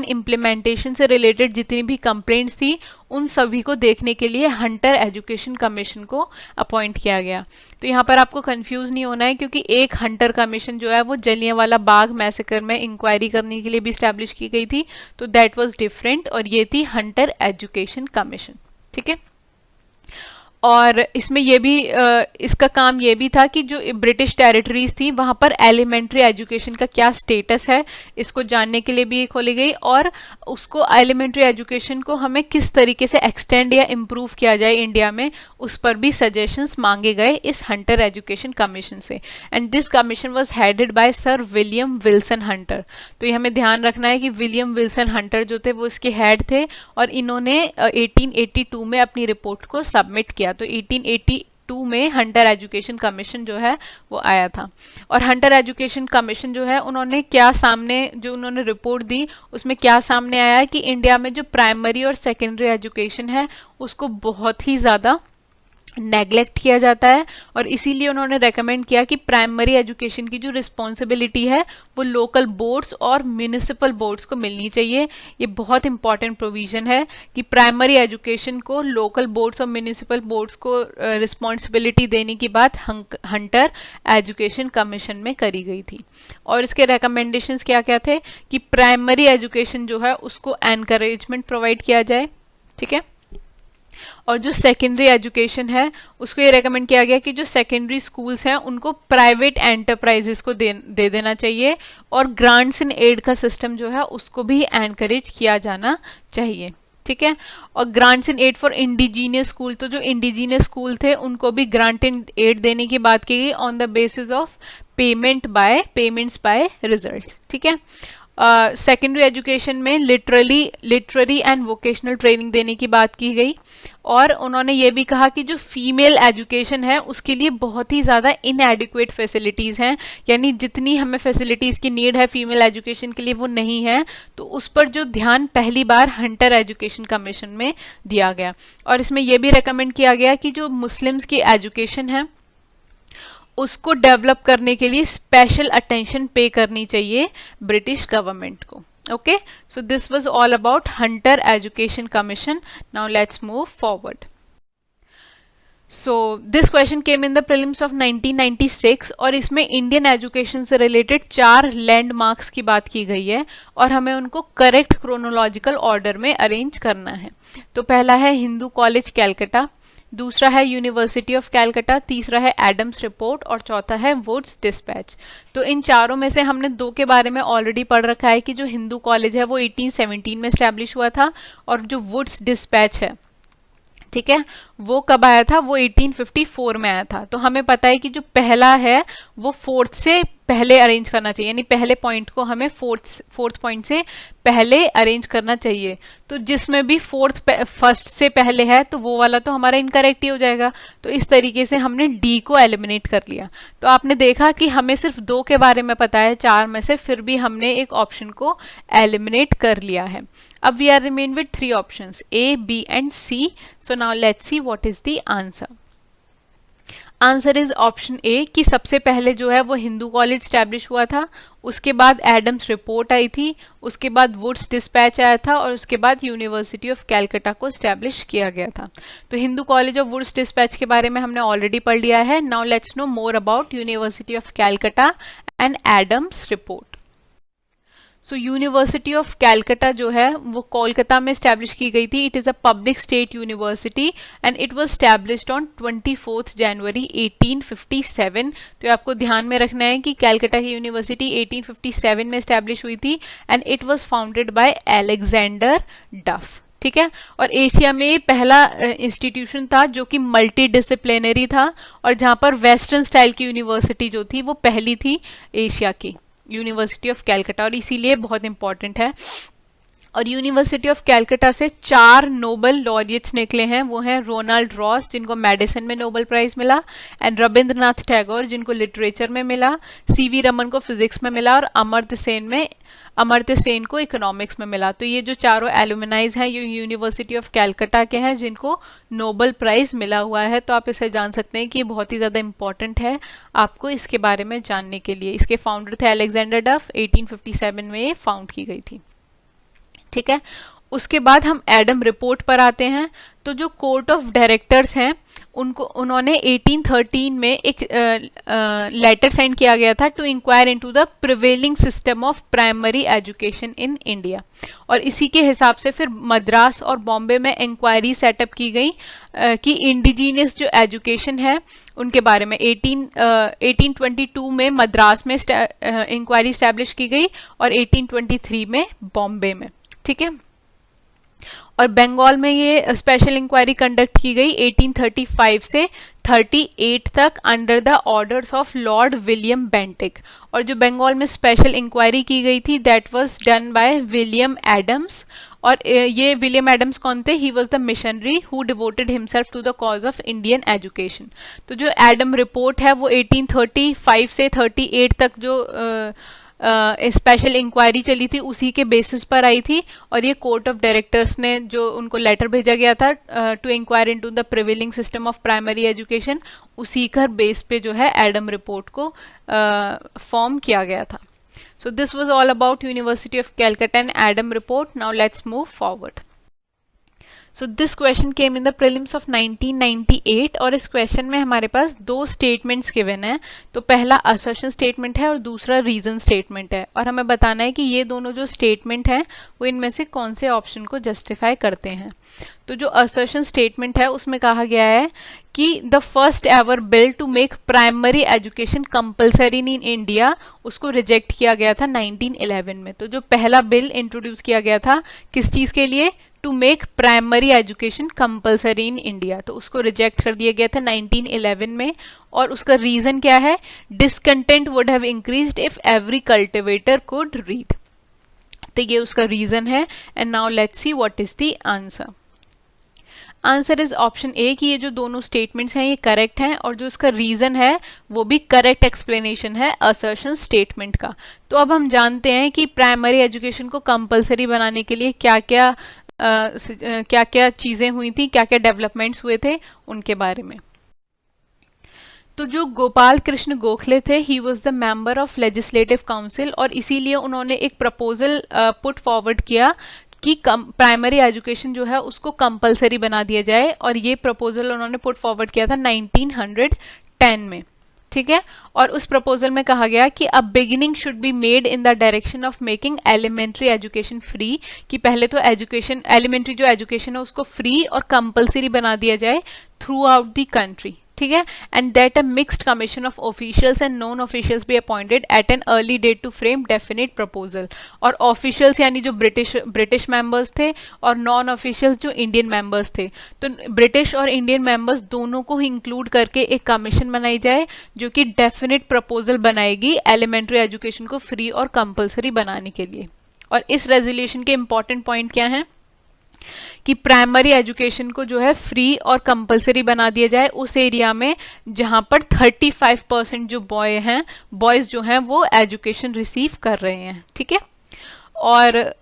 इम्प्लीमेंटेशन से रिलेटेड जितनी भी कंप्लेंट्स थी उन सभी को देखने के लिए हंटर एजुकेशन कमीशन को अपॉइंट किया गया। तो यहाँ पर आपको कंफ्यूज नहीं होना है, क्योंकि एक हंटर कमीशन जो है वो जलियांवाला बाग मैसेकर में इंक्वायरी करने के लिए भी इस्टेब्लिश की गई थी, तो दैट वाज डिफरेंट, और ये थी हंटर एजुकेशन कमीशन, ठीक है। और इसमें ये भी इसका काम ये भी था कि जो ब्रिटिश टेरिटरीज थी वहाँ पर एलिमेंट्री एजुकेशन का क्या स्टेटस है इसको जानने के लिए भी खोली गई, और उसको एलिमेंट्री एजुकेशन को हमें किस तरीके से एक्सटेंड या इम्प्रूव किया जाए इंडिया में, उस पर भी सजेशंस मांगे गए इस हंटर एजुकेशन कमीशन से। And this commission was headed by sir William Wilson Hunter. तो ये हमें ध्यान रखना है कि विलियम विल्सन हंटर जो थे वो इसके हेड थे, और इन्होंने 1882 में अपनी रिपोर्ट को सबमिट किया। तो 1882 में हंटर एजुकेशन कमीशन जो है वो आया था। और हंटर एजुकेशन कमीशन जो है उन्होंने उन्होंने रिपोर्ट दी, उसमें क्या सामने आया कि इंडिया में जो प्राइमरी और सेकेंडरी एजुकेशन है उसको बहुत ही ज़्यादा नेग्लेक्ट किया जाता है, और इसीलिए उन्होंने रेकमेंड किया कि प्राइमरी एजुकेशन की जो रिस्पॉन्सिबिलिटी है वो लोकल बोर्ड्स और म्यूनिसिपल बोर्ड्स को मिलनी चाहिए। ये बहुत इंपॉर्टेंट प्रोविज़न है कि प्राइमरी एजुकेशन को लोकल बोर्ड्स और म्यूनिसिपल बोर्ड्स को रिस्पॉन्सिबिलिटी देने की बात हंटर एजुकेशन कमीशन में करी गई थी। और इसके रिकमेंडेशंस क्या क्या थे कि प्राइमरी एजुकेशन जो है उसको एनकरेजमेंट प्रोवाइड किया जाए, ठीक है। और जो सेकेंडरी एजुकेशन है उसको ये रेकमेंड किया गया कि जो सेकेंडरी स्कूल्स हैं उनको प्राइवेट एंटरप्राइजेस को दे देना चाहिए, और ग्रांट्स एंड एड का सिस्टम जो है उसको भी एनकरेज किया जाना चाहिए, ठीक है। और grants and aid for indigenous school, तो जो इंडिजीनियस स्कूल थे उनको भी ग्रांट एंड एड देने की बात की गई on the basis of payments bye results, ठीक है। सेकेंडरी एजुकेशन में लिटरेरी एंड वोकेशनल ट्रेनिंग देने की बात की गई, और उन्होंने ये भी कहा कि जो फीमेल एजुकेशन है उसके लिए बहुत ही ज़्यादा इनएडिक्वेट फैसिलिटीज़ हैं, यानी जितनी हमें फैसिलिटीज़ की नीड है फीमेल एजुकेशन के लिए वो नहीं है। तो उस पर जो ध्यान पहली बार हंटर एजुकेशन कमीशन में दिया गया, और इसमें यह भी रेकमेंड किया गया कि जो मुस्लिम्स की एजुकेशन है उसको डेवलप करने के लिए स्पेशल अटेंशन पे करनी चाहिए ब्रिटिश गवर्नमेंट को। Okay, so this was all about Hunter Education Commission. Now let's move forward. So this question came in the prelims of 1996 और इसमें इंडियन एजुकेशन से रिलेटेड 4 लैंडमार्क्स की बात की गई है और हमें उनको करेक्ट क्रोनोलॉजिकल ऑर्डर में अरेंज करना है। तो पहला है हिंदू कॉलेज कैलकाटा, दूसरा है यूनिवर्सिटी ऑफ कैलकाटा, तीसरा है एडम्स रिपोर्ट और चौथा है वुड्स डिस्पैच। तो इन चारों में से हमने 2 के बारे में ऑलरेडी पढ़ रखा है कि जो हिंदू कॉलेज है वो 1817 में स्टैब्लिश हुआ था, और जो वुड्स डिस्पैच है, ठीक है, वो कब आया था, वो 1854 में आया था। तो हमें पता है कि जो पहला है वो फोर्थ से पहले अरेंज करना चाहिए, यानी पहले पॉइंट को हमें फोर्थ पॉइंट से पहले अरेंज करना चाहिए। तो जिसमें भी फर्स्ट से पहले है तो वो वाला तो हमारा इनकरेक्ट ही हो जाएगा। तो इस तरीके से हमने डी को एलिमिनेट कर लिया। तो आपने देखा कि हमें सिर्फ 2 के बारे में पता है 4 में से, फिर भी हमने एक ऑप्शन को एलिमिनेट कर लिया है। अब we are remain with 3 options A, B and C. So now let's see what is the answer. Answer is option A कि सबसे पहले जो है वो हिंदू कॉलेज स्टैब्लिश हुआ था, उसके बाद एडम्स रिपोर्ट आई थी, उसके बाद वुड्स डिस्पैच आया था और उसके बाद यूनिवर्सिटी ऑफ कैलकाटा को स्टैब्लिश किया गया था। तो हिंदू कॉलेज और वुड्स डिस्पैच के बारे में हमने ऑलरेडी पढ़ लिया है। Now let's know more about University of Calcutta and Adams report. So University of Calcutta जो है वो कोलकाता में स्टैब्लिश की गई थी। It is a public state university and it was established on 24 January 1857। तो आपको ध्यान में रखना है कि कैलकाटा की यूनिवर्सिटी 1857 में स्टैब्लिश हुई थी and it was founded by Alexander डफ, ठीक है। और एशिया में पहला इंस्टीट्यूशन था जो कि मल्टी डिसिप्लिनरी था और जहाँ पर वेस्टर्न स्टाइल की यूनिवर्सिटी जो थी वो पहली थी एशिया की, यूनिवर्सिटी ऑफ कैलकाटा, और इसीलिए बहुत इंपॉर्टेंट है। और यूनिवर्सिटी ऑफ कैलकाटा से 4 नोबल लॉरिएट्स निकले हैं। वो हैं रोनाल्ड रॉस जिनको मेडिसिन में नोबल प्राइज मिला, एंड रविंद्रनाथ टैगोर जिनको लिटरेचर में मिला, CV रमन को फिजिक्स में मिला और अमर्त्य सेन को इकोनॉमिक्स में मिला। तो ये जो चारों एलुमनाइज हैं ये यूनिवर्सिटी ऑफ कैलकाटा के हैं जिनको नोबल प्राइज मिला हुआ है। तो आप इसे जान सकते हैं कि ये बहुत ही ज़्यादा इंपॉर्टेंट है आपको इसके बारे में जानने के लिए। इसके फाउंडर थे अलेक्जेंडर डफ, 1857 में ये फाउंड की गई थी, ठीक है। उसके बाद हम एडम रिपोर्ट पर आते हैं। तो जो कोर्ट ऑफ डायरेक्टर्स हैं उन्होंने 1813 में एक लेटर साइन किया गया था to inquire into the prevailing system of primary education in India, और इसी के हिसाब से फिर मद्रास और बॉम्बे में इंक्वायरी सेटअप की गई कि इंडिजीनियस जो एजुकेशन है उनके बारे में। 1822 में मद्रास में इंक्वायरी स्टैब्लिश की गई और 1823 में बॉम्बे में, ठीक है। और बंगाल में ये स्पेशल इंक्वायरी कंडक्ट की गई 1835 से 38 तक under the orders of Lord William Bentinck. और जो बंगाल में स्पेशल इंक्वायरी की गई थी that was done by William Adams. और ये विलियम एडम्स कौन थे? He was the missionary who devoted himself to the cause of Indian education. तो जो एडम रिपोर्ट है वो 1835 से 38 तक जो स्पेशल इंक्वायरी चली थी उसी के बेसिस पर आई थी, और ये कोर्ट ऑफ डायरेक्टर्स ने जो उनको लेटर भेजा गया था to inquire into the prevailing system of primary education, उसी का बेस पे जो है एडम रिपोर्ट को फॉर्म किया गया था। सो this was all about University of Calcutta and Adam report. Now let's move forward. So this question came in the prelims of 1998 और इस क्वेश्चन में हमारे पास 2 स्टेटमेंट्स गिवन हैं। तो पहला असर्शन स्टेटमेंट है और दूसरा रीजन स्टेटमेंट है, और हमें बताना है कि ये दोनों जो स्टेटमेंट हैं वो इनमें से कौन से ऑप्शन को जस्टिफाई करते हैं। तो जो असर्शन स्टेटमेंट है उसमें कहा गया है कि the first ever bill to make primary education compulsory in India, उसको रिजेक्ट किया गया था 1911 में। तो जो पहला बिल इंट्रोड्यूस किया गया था किस चीज़ के लिए? To make primary education compulsory in India, तो उसको रिजेक्ट कर दिया गया था 1911 में। और उसका रीज़न क्या है? Discontent would have increased if every cultivator could read. तो ये उसका रीज़न है। And now let's see what is the answer. Answer is option A कि ये जो दोनों स्टेटमेंट्स हैं ये करेक्ट हैं, और जो उसका रीज़न है वो भी करेक्ट एक्सप्लेनेशन है असर्शन स्टेटमेंट का। तो अब हम जानते हैं कि प्राइमरी एजुकेशन को कंपलसरी बनाने के लिए क्या क्या चीज़ें हुई थी, क्या क्या डेवलपमेंट्स हुए थे उनके बारे में। तो जो गोपाल कृष्ण गोखले थे, he was the member of legislative council, और इसीलिए उन्होंने एक प्रपोजल पुट फॉरवर्ड किया कि प्राइमरी एजुकेशन जो है उसको कंपलसरी बना दिया जाए, और ये प्रपोजल उन्होंने पुट फॉरवर्ड किया था 1910 में। ठीक है, और उस प्रपोजल में कहा गया कि a beginning should be made in the direction of making elementary education free, कि पहले तो एजुकेशन, एलिमेंट्री जो एजुकेशन है उसको फ्री और कंपलसरी बना दिया जाए थ्रू आउट द कंट्री। ठीक है, and that a mixed commission of officials and non officials be appointed at an early date to frame definite proposal. और ऑफिशियल्स यानी जो ब्रिटिश मेंबर्स थे, और नॉन ऑफिशियल्स जो इंडियन मेंबर्स थे, तो ब्रिटिश और इंडियन मेंबर्स दोनों को ही इंक्लूड करके एक कमीशन बनाई जाए जो कि डेफिनेट प्रपोजल बनाएगी एलिमेंट्री एजुकेशन को फ्री और कंपलसरी बनाने के लिए। और इस रेजोल्यूशन के इंपॉर्टेंट पॉइंट क्या हैं कि प्राइमरी एजुकेशन को जो है फ्री और कंपलसरी बना दिया जाए उस एरिया में जहां पर 35% जो बॉयज़ जो हैं वो एजुकेशन रिसीव कर रहे हैं। ठीक है, और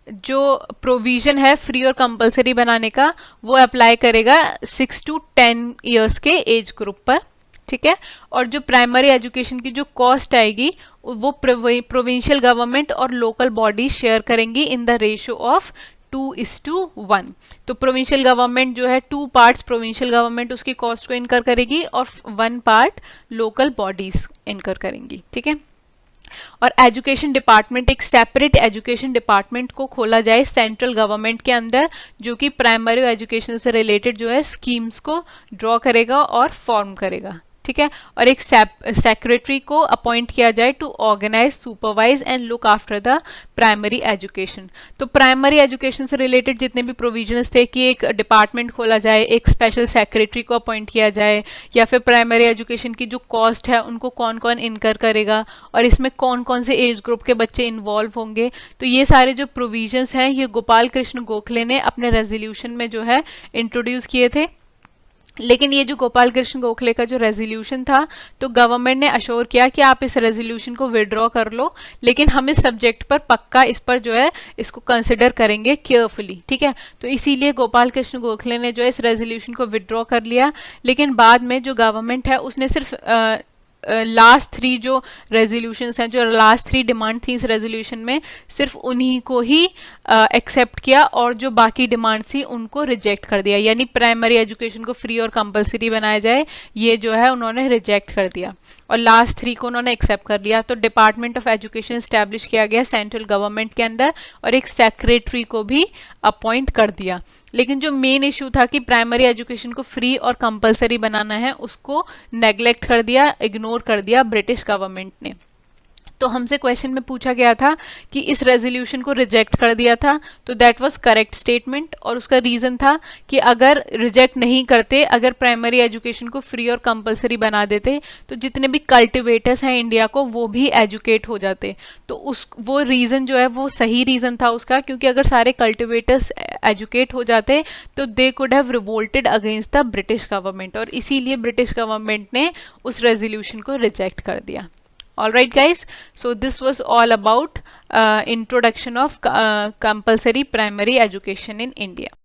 जो प्रोविजन है फ्री और कंपलसरी बनाने का वो अप्लाई करेगा 6 to 10 ईयर्स के एज ग्रुप पर। ठीक है, और जो प्राइमरी एजुकेशन की जो कॉस्ट आएगी वो प्रोविंशियल गवर्नमेंट और लोकल बॉडी शेयर करेंगी इन द रेशियो ऑफ 2:1। तो प्रोविंशियल गवर्नमेंट जो है 2 पार्ट्स प्रोविंशियल गवर्नमेंट उसकी कॉस्ट को इनकर करेगी और 1 पार्ट लोकल बॉडीज इनकर करेंगी। ठीक है, और एजुकेशन डिपार्टमेंट, एक सेपरेट एजुकेशन डिपार्टमेंट को खोला जाए सेंट्रल गवर्नमेंट के अंदर, जो कि प्राइमरी एजुकेशन से रिलेटेड जो है स्कीम्स को ड्रॉ करेगा और फॉर्म करेगा। ठीक है, और एक सेक्रेटरी को अपॉइंट किया जाए to organise, supervise and look after the primary education. तो प्राइमरी एजुकेशन से रिलेटेड जितने भी प्रोविजंस थे कि एक डिपार्टमेंट खोला जाए, एक स्पेशल सेक्रेटरी को अपॉइंट किया जाए, या फिर प्राइमरी एजुकेशन की जो कॉस्ट है उनको कौन कौन इनकर करेगा, और इसमें कौन कौन से एज ग्रुप के बच्चे इन्वॉल्व होंगे, तो ये सारे जो प्रोविजंस हैं ये गोपाल कृष्ण गोखले ने अपने रेजोल्यूशन में जो है इंट्रोड्यूस किए थे। लेकिन ये जो गोपाल कृष्ण गोखले का जो रेजोल्यूशन था, तो गवर्नमेंट ने अश्योर किया कि आप इस रेजोल्यूशन को विड्रॉ कर लो, लेकिन हम इस सब्जेक्ट पर पक्का इस पर जो है इसको कंसिडर करेंगे केयरफुली। ठीक है, तो इसीलिए गोपाल कृष्ण गोखले ने जो है इस रेजोल्यूशन को विड्रॉ कर लिया। लेकिन बाद में जो गवर्नमेंट है उसने सिर्फ लास्ट 3 जो रेजोल्यूशंस हैं, जो लास्ट 3 डिमांड थी इस रेजोल्यूशन में, सिर्फ उन्हीं को ही एक्सेप्ट किया, और जो बाकी डिमांड थी उनको रिजेक्ट कर दिया। यानी प्राइमरी एजुकेशन को फ्री और कंपलसरी बनाया जाए, ये जो है उन्होंने रिजेक्ट कर दिया, और लास्ट 3 को उन्होंने एक्सेप्ट कर लिया। तो डिपार्टमेंट ऑफ एजुकेशन स्टैब्लिश किया गया सेंट्रल गवर्नमेंट के अंदर, और एक सेक्रेटरी को भी अपॉइंट कर दिया। लेकिन जो मेन इशू था कि प्राइमरी एजुकेशन को फ्री और कंपलसरी बनाना है, उसको नेग्लेक्ट कर दिया, इग्नोर कर दिया ब्रिटिश गवर्नमेंट ने। तो हमसे क्वेश्चन में पूछा गया था कि इस रेजोल्यूशन को रिजेक्ट कर दिया था, तो दैट वाज करेक्ट स्टेटमेंट, और उसका रीज़न था कि अगर रिजेक्ट नहीं करते, अगर प्राइमरी एजुकेशन को फ्री और कंपलसरी बना देते, तो जितने भी कल्टिवेटर्स हैं इंडिया को वो भी एजुकेट हो जाते। तो वो रीज़न जो है वो सही रीज़न था उसका, क्योंकि अगर सारे कल्टिवेटर्स एजुकेट हो जाते तो they could have revolted against the British government, और इसीलिए ब्रिटिश गवर्नमेंट ने उस रेजोल्यूशन को रिजेक्ट कर दिया। Alright guys, so this was all about introduction of compulsory primary education in India.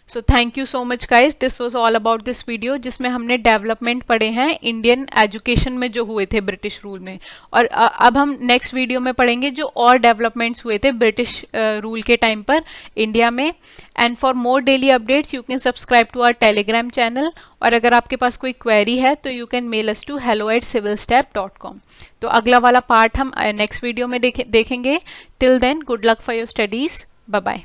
So thank you so much guys, this was all about this video, जिसमें हमने development पढ़े हैं Indian education में जो हुए थे ब्रिटिश रूल में। और अब हम नेक्स्ट वीडियो में पढ़ेंगे जो और डेवलपमेंट्स हुए थे ब्रिटिश रूल के टाइम पर इंडिया में। And for more daily updates you can subscribe to our Telegram channel, और अगर आपके पास कोई क्वेरी है तो you can mail us to hello@civilstep.com। तो अगला वाला पार्ट हम नेक्स्ट वीडियो में देखेंगे। Till then good luck for your studies, bye bye.